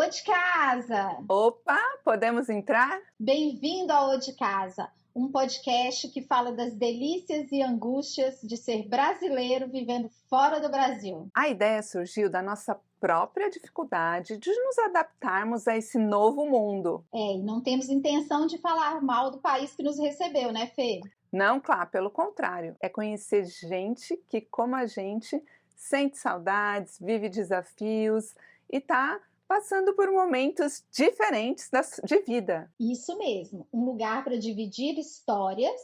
Ô de casa! Opa, podemos entrar? Bem-vindo ao Ô de Casa, um podcast que fala das delícias e angústias de ser brasileiro vivendo fora do Brasil. A ideia surgiu da nossa própria dificuldade de nos adaptarmos a esse novo mundo. E não temos intenção de falar mal do país que nos recebeu, né, Fê? Não, claro, pelo contrário, é conhecer gente que, como a gente, sente saudades, vive desafios e está passando por momentos diferentes de vida. Isso mesmo, um lugar para dividir histórias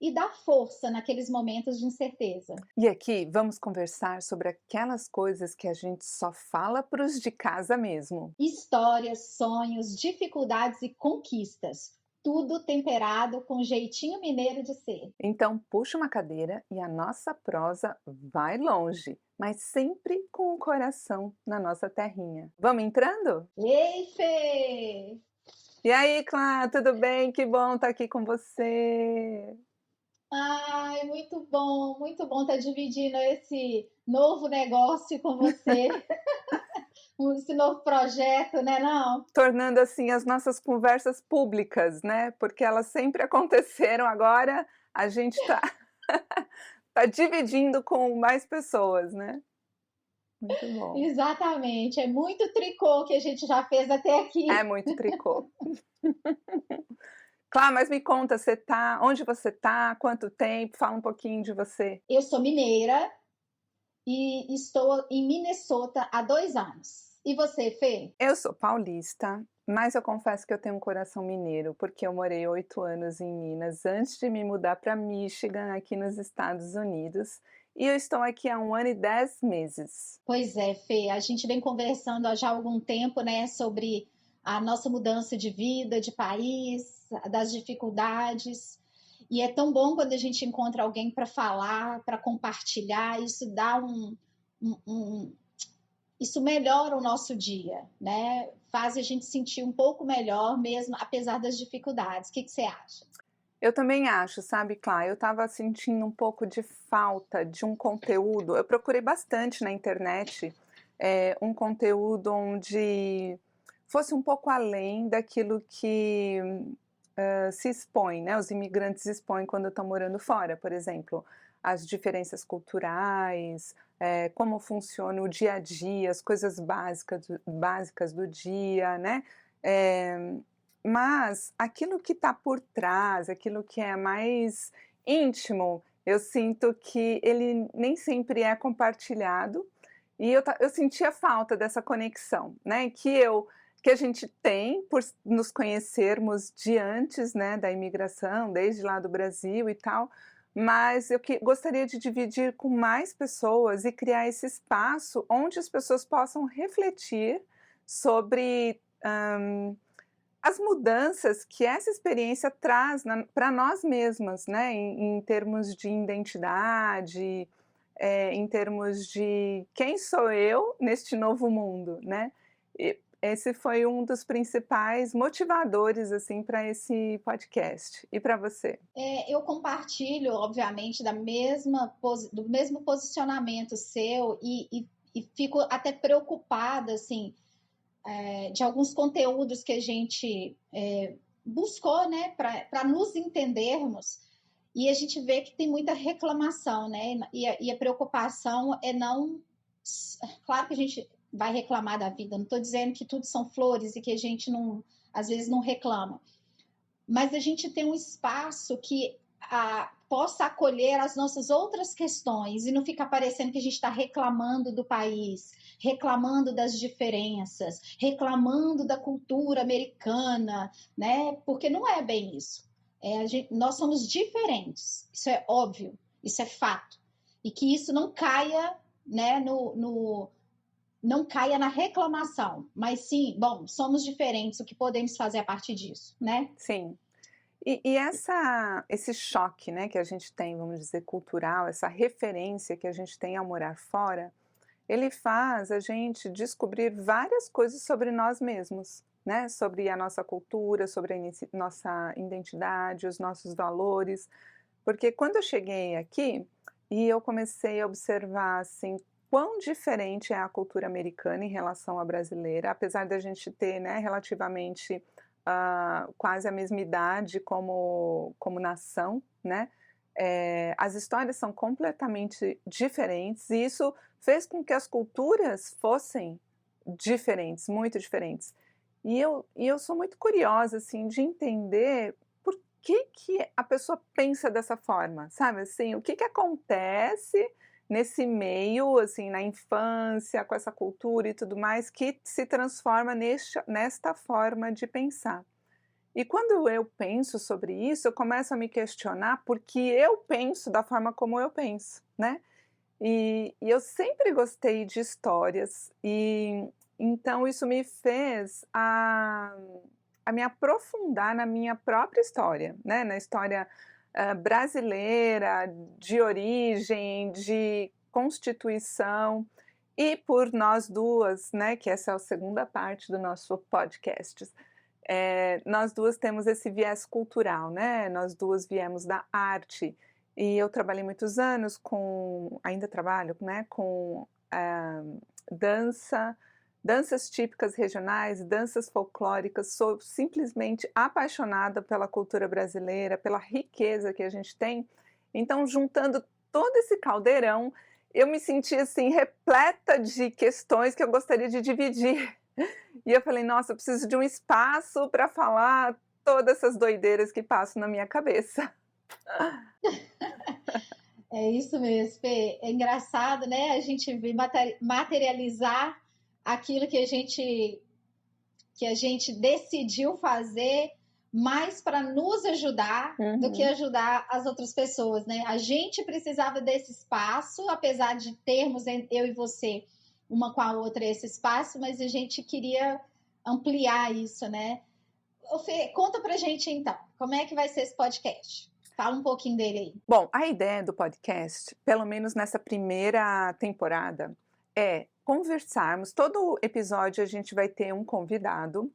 e dar força naqueles momentos de incerteza. E aqui vamos conversar sobre aquelas coisas que a gente só fala para os de casa mesmo. Histórias, sonhos, dificuldades e conquistas. Tudo temperado com jeitinho mineiro de ser. Então, puxa uma cadeira e a nossa prosa vai longe, mas sempre com o coração na nossa terrinha. Vamos entrando? Ei, Fê! E aí, Clá, tudo bem? Que bom estar aqui com você. Ai, muito bom estar dividindo esse novo negócio com você, esse novo projeto, né, não? Tornando assim as nossas conversas públicas, né? Porque elas sempre aconteceram, agora a gente está tá dividindo com mais pessoas, né? Muito bom. Exatamente, é muito tricô que a gente já fez até É aqui. muito tricô. Clá, mas me conta, onde você tá? Quanto tempo? Fala um pouquinho de você. Eu sou mineira e estou em Minnesota há 2 anos. E você, Fê? Eu sou paulista, mas eu confesso que eu tenho um coração mineiro, porque eu morei 8 anos em Minas antes de me mudar para Michigan, aqui nos Estados Unidos, e eu estou aqui há 1 ano e 10 meses. Pois é, Fê, a gente vem conversando há já algum tempo, né, sobre a nossa mudança de vida, de país, das dificuldades. E é tão bom quando a gente encontra alguém para falar, para compartilhar, isso dá isso melhora o nosso dia, né? Faz a gente sentir um pouco melhor mesmo, apesar das dificuldades. O que você acha? Eu também acho, sabe, Clá, eu estava sentindo um pouco de falta de um conteúdo. Eu procurei bastante na internet, um conteúdo onde fosse um pouco além daquilo que se expõe, né, os imigrantes expõem quando estão morando fora, por exemplo, as diferenças culturais, como funciona o dia a dia, as coisas básicas do dia, né, eh, mas aquilo que está por trás, aquilo que é mais íntimo, eu sinto que ele nem sempre é compartilhado, e eu sentia falta dessa conexão, né, que a gente tem por nos conhecermos de antes, né, da imigração, desde lá do Brasil e tal, mas gostaria de dividir com mais pessoas e criar esse espaço onde as pessoas possam refletir sobre as mudanças que essa experiência traz para nós mesmas, né, em termos de identidade, em termos de quem sou eu neste novo mundo, né? Esse foi um dos principais motivadores, assim, para esse podcast. E para você? Eu compartilho, obviamente, do mesmo posicionamento seu e fico até preocupada, assim, de alguns conteúdos que a gente buscou, né, para nos entendermos, e a gente vê que tem muita reclamação, né, e a preocupação é não... Claro que a gente vai reclamar da vida, não estou dizendo que tudo são flores e que a gente não, às vezes não reclama, mas a gente tem um espaço que possa acolher as nossas outras questões e não ficar parecendo que a gente está reclamando do país, reclamando das diferenças, reclamando da cultura americana, né? Porque não é bem isso. Nós somos diferentes, isso é óbvio, isso é fato. E que isso não caia, né, não caia na reclamação, mas sim, bom, somos diferentes, o que podemos fazer a partir disso, né? Sim. Esse choque, né, que a gente tem, vamos dizer, cultural, essa referência que a gente tem ao morar fora, ele faz a gente descobrir várias coisas sobre nós mesmos, né, sobre a nossa cultura, sobre a nossa identidade, os nossos valores, porque quando eu cheguei aqui e eu comecei a observar, assim, quão diferente é a cultura americana em relação à brasileira, apesar da gente ter, né, relativamente, quase a mesma idade como nação, né, as histórias são completamente diferentes e isso fez com que as culturas fossem diferentes, muito diferentes. E eu sou muito curiosa, assim, de entender por que a pessoa pensa dessa forma, sabe, assim, o que que acontece nesse meio, assim, na infância, com essa cultura e tudo mais, que se transforma nesta forma de pensar. E quando eu penso sobre isso, eu começo a me questionar porque eu penso da forma como eu penso, né. E eu sempre gostei de histórias, e então isso me fez a me aprofundar na minha própria história, né, na história, brasileira, de origem, de constituição, e por nós duas, né, que essa é a segunda parte do nosso podcast, nós duas temos esse viés cultural, né, nós duas viemos da arte, e eu trabalhei muitos anos ainda trabalho, né, com, dança, danças típicas regionais, danças folclóricas, sou simplesmente apaixonada pela cultura brasileira, pela riqueza que a gente tem, então juntando todo esse caldeirão, eu me senti, assim, repleta de questões que eu gostaria de dividir. E eu falei: "Nossa, eu preciso de um espaço para falar todas essas doideiras que passam na minha cabeça". É isso mesmo, Fê. É engraçado, né? A gente vê materializar aquilo que a gente decidiu fazer mais para nos ajudar do que Uhum. ajudar as outras pessoas, né? A gente precisava desse espaço, apesar de termos eu e você uma com a outra esse espaço, mas a gente queria ampliar isso, né? Ô, Fê, conta pra gente então, como é que vai ser esse podcast? Fala um pouquinho dele aí. Bom, a ideia do podcast, pelo menos nessa primeira temporada, é conversarmos. Todo episódio a gente vai ter um convidado.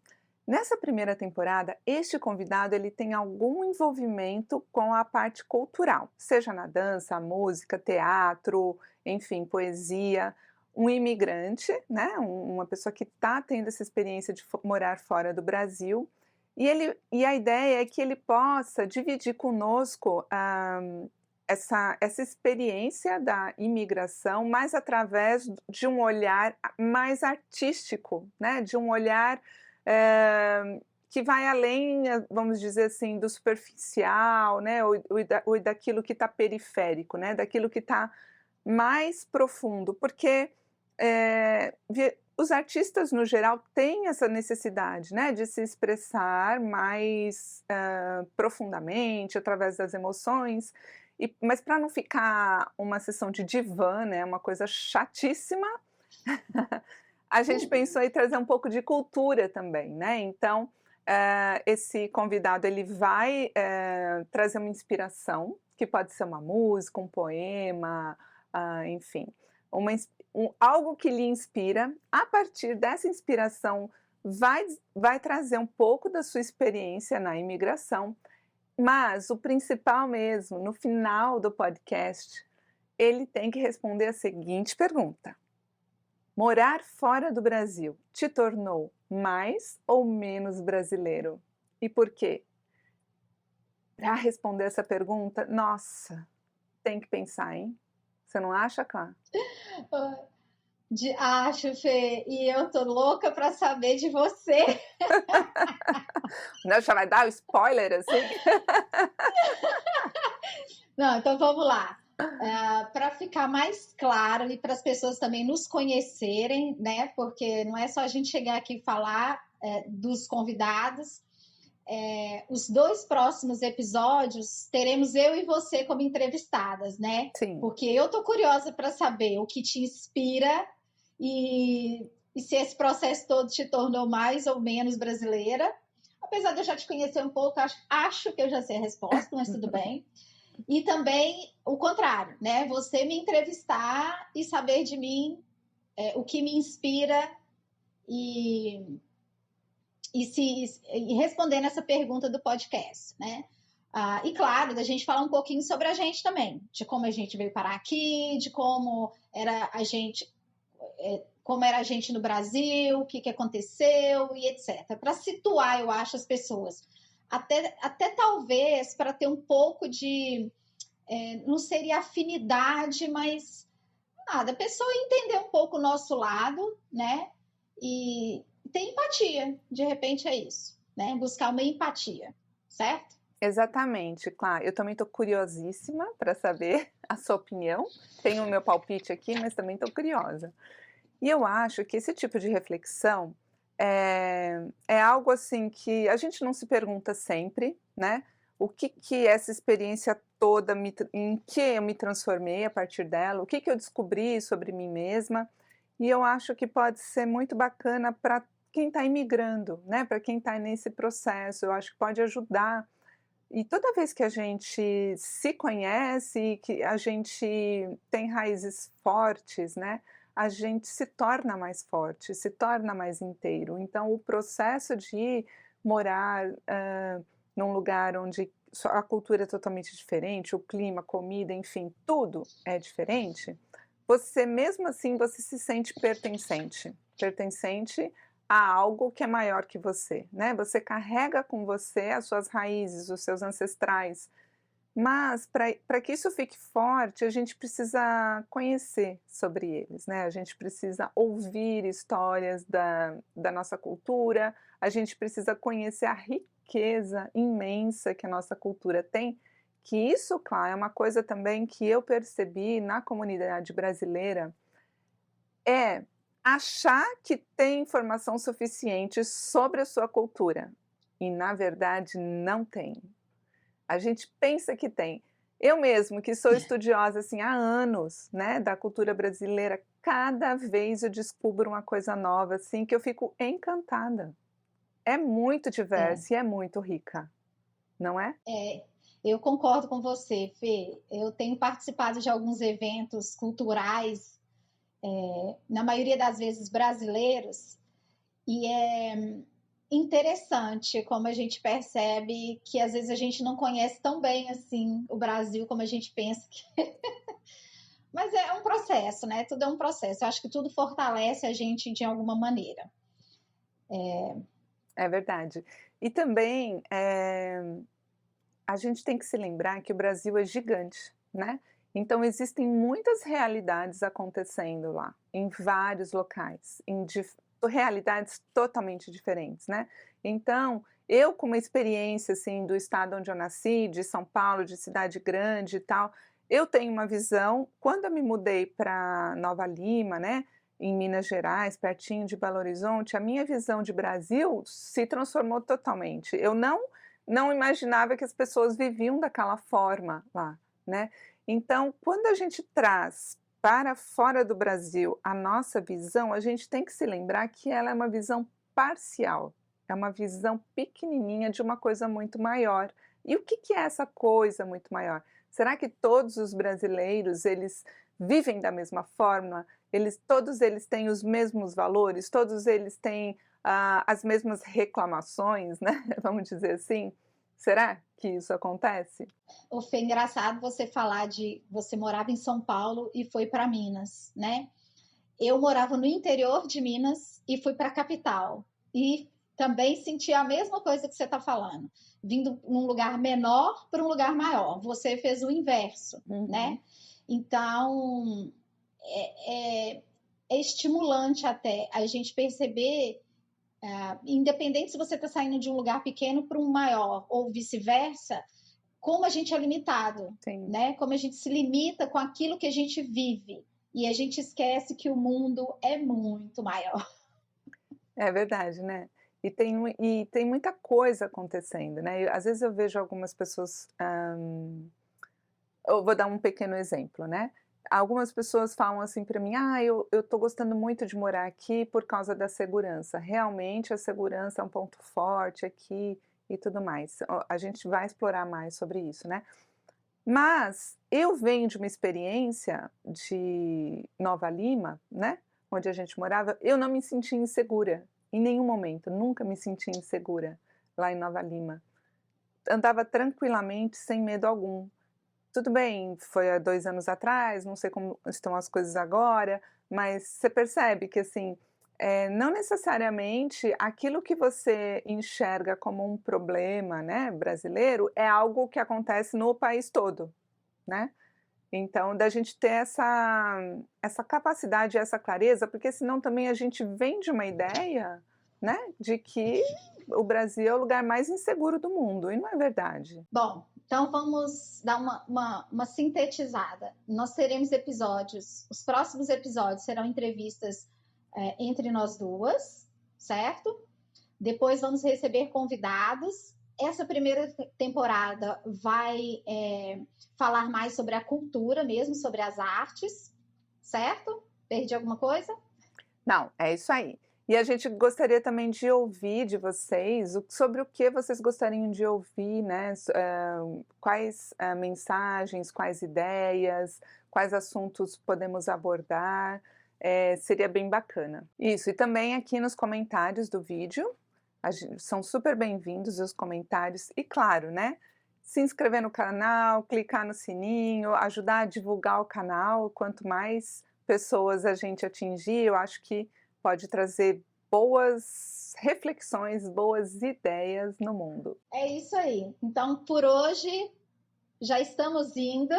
Nessa primeira temporada, este convidado ele tem algum envolvimento com a parte cultural, seja na dança, música, teatro, enfim, poesia. Um imigrante, né, uma pessoa que está tendo essa experiência de morar fora do Brasil e a ideia é que ele possa dividir conosco, essa experiência da imigração, mas através de um olhar mais artístico, né, de um olhar, que vai além, vamos dizer assim, do superficial, né, ou daquilo que está periférico, né, daquilo que está mais profundo, porque, os artistas no geral têm essa necessidade, né, de se expressar mais, profundamente através das emoções, mas para não ficar uma sessão de divã, né, uma coisa chatíssima, a gente pensou em trazer um pouco de cultura também, né, então, esse convidado ele vai, trazer uma inspiração, que pode ser uma música, um poema, enfim, algo que lhe inspira, a partir dessa inspiração vai trazer um pouco da sua experiência na imigração, mas o principal mesmo, no final do podcast, ele tem que responder a seguinte pergunta: morar fora do Brasil te tornou mais ou menos brasileiro? E por quê? Para responder essa pergunta, nossa, tem que pensar, hein? Você não acha, Clá? Acho, Fê, e eu tô louca para saber de você. Não, já vai dar o spoiler assim? Não, então vamos lá. Para ficar mais claro e para as pessoas também nos conhecerem, né? Porque não é só a gente chegar aqui e falar dos convidados. Os 2 próximos episódios teremos eu e você como entrevistadas, né? Sim. Porque eu tô curiosa para saber o que te inspira e se esse processo todo te tornou mais ou menos brasileira. Apesar de eu já te conhecer um pouco, acho que eu já sei a resposta, mas tudo bem. E também o contrário, né? Você me entrevistar e saber de mim o que me inspira e respondendo essa pergunta do podcast, né? E claro, da gente falar um pouquinho sobre a gente também, de como a gente veio parar aqui, de como era a gente no Brasil, o que, que aconteceu e etc. Para situar, eu acho, as pessoas. Até talvez para ter um pouco de, não seria afinidade, mas da pessoa entender um pouco o nosso lado, né? E ter empatia, de repente é isso, né? Buscar uma empatia, certo? Exatamente, claro. Eu também estou curiosíssima para saber a sua opinião. Tenho o meu palpite aqui, mas também estou curiosa. E eu acho que esse tipo de reflexão é algo assim que a gente não se pergunta sempre, né? O que que essa experiência toda em que eu me transformei a partir dela, o que que eu descobri sobre mim mesma. E eu acho que pode ser muito bacana para quem está imigrando, né? Para quem está nesse processo, eu acho que pode ajudar. E toda vez que a gente se conhece e que a gente tem raízes fortes, né, a gente se torna mais forte, se torna mais inteiro. Então o processo de morar, num lugar onde a cultura é totalmente diferente, o clima, a comida, enfim, tudo é diferente, você mesmo assim, você se sente pertencente. Pertencente a algo que é maior que você, né, você carrega com você as suas raízes, os seus ancestrais, mas para que isso fique forte, a gente precisa conhecer sobre eles, né, a gente precisa ouvir histórias da nossa cultura, a gente precisa conhecer a riqueza imensa que a nossa cultura tem, que isso, claro, é uma coisa também que eu percebi na comunidade brasileira, é achar que tem informação suficiente sobre a sua cultura, e na verdade não tem. A gente pensa que tem. Eu mesmo, que sou estudiosa, assim, há anos, né, da cultura brasileira, cada vez eu descubro uma coisa nova, assim, que eu fico encantada. É muito É, diversa e é muito rica, não é? é, eu concordo com você, Fê. Eu tenho participado de alguns eventos culturais, na maioria das vezes brasileiros, e é interessante como a gente percebe que às vezes a gente não conhece tão bem assim o Brasil como a gente pensa que. Mas é um processo, né? Tudo é um processo. Eu acho que tudo fortalece a gente de alguma maneira. É verdade. E também, a gente tem que se lembrar que o Brasil é gigante, né? Então existem muitas realidades acontecendo lá, em vários locais, realidades totalmente diferentes, né? Então, eu com uma experiência assim do estado onde eu nasci, de São Paulo, de cidade grande e tal, eu tenho uma visão. Quando eu me mudei para Nova Lima, né, em Minas Gerais, pertinho de Belo Horizonte, a minha visão de Brasil se transformou totalmente. Eu não imaginava que as pessoas viviam daquela forma lá, né. Então, quando a gente traz para fora do Brasil a nossa visão, a gente tem que se lembrar que ela é uma visão parcial, é uma visão pequenininha de uma coisa muito maior. E o que que é essa coisa muito maior? Será que todos os brasileiros, eles vivem da mesma forma? Todos eles têm os mesmos valores? Todos eles têm as mesmas reclamações, né, vamos dizer assim? Será que isso acontece? Foi engraçado você falar de você morava em São Paulo e foi para Minas, né? Eu morava no interior de Minas e fui para a capital. E também senti a mesma coisa que você está falando, vindo num lugar menor para um lugar maior. Você fez o inverso, Uhum. né? Então, é, é estimulante até a gente perceber, independente se você está saindo de um lugar pequeno para um maior ou vice-versa, como a gente é limitado, Sim, né? Como a gente se limita com aquilo que a gente vive. E a gente esquece que o mundo é muito maior. é verdade, né. E tem muita coisa acontecendo, né. Às vezes eu vejo algumas pessoas, eu vou dar um pequeno exemplo, né. Algumas pessoas falam assim para mim: "Ah, eu estou gostando muito de morar aqui por causa da segurança". Realmente a segurança é um ponto forte aqui e tudo mais. A gente vai explorar mais sobre isso, né. Mas eu venho de uma experiência de Nova Lima, né, onde a gente morava, eu não me senti insegura, em nenhum momento, nunca me senti insegura lá em Nova Lima. andava tranquilamente, sem medo algum. Tudo bem, foi há 2 anos atrás, não sei como estão as coisas agora, mas você percebe que, assim, não necessariamente aquilo que você enxerga como um problema, né, brasileiro, é algo que acontece no país todo, né. Então, da gente ter essa capacidade, essa clareza, porque senão também a gente vende uma ideia, né, de que o Brasil é o lugar mais inseguro do mundo, e não é verdade. Bom, então vamos dar uma sintetizada. Nós teremos episódios, os próximos episódios serão entrevistas entre nós duas, certo? Depois vamos receber convidados. Essa primeira temporada vai falar mais sobre a cultura mesmo, sobre as artes, certo? Perdi alguma coisa? Não, é isso aí. E a gente gostaria também de ouvir de vocês sobre o que vocês gostariam de ouvir, né, quais, mensagens, quais ideias, quais assuntos podemos abordar, seria bem bacana. Isso, e também aqui nos comentários do vídeo, são super bem-vindos os comentários e claro, né, se inscrever no canal, clicar no sininho, ajudar a divulgar o canal, quanto mais pessoas a gente atingir, eu acho que pode trazer boas reflexões, boas ideias no mundo. É isso aí. Então, por hoje, já estamos indo.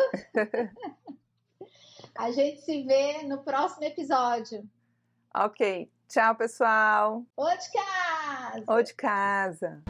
A gente se vê no próximo episódio. Ok, tchau pessoal! Ô de casa! Ou de casa!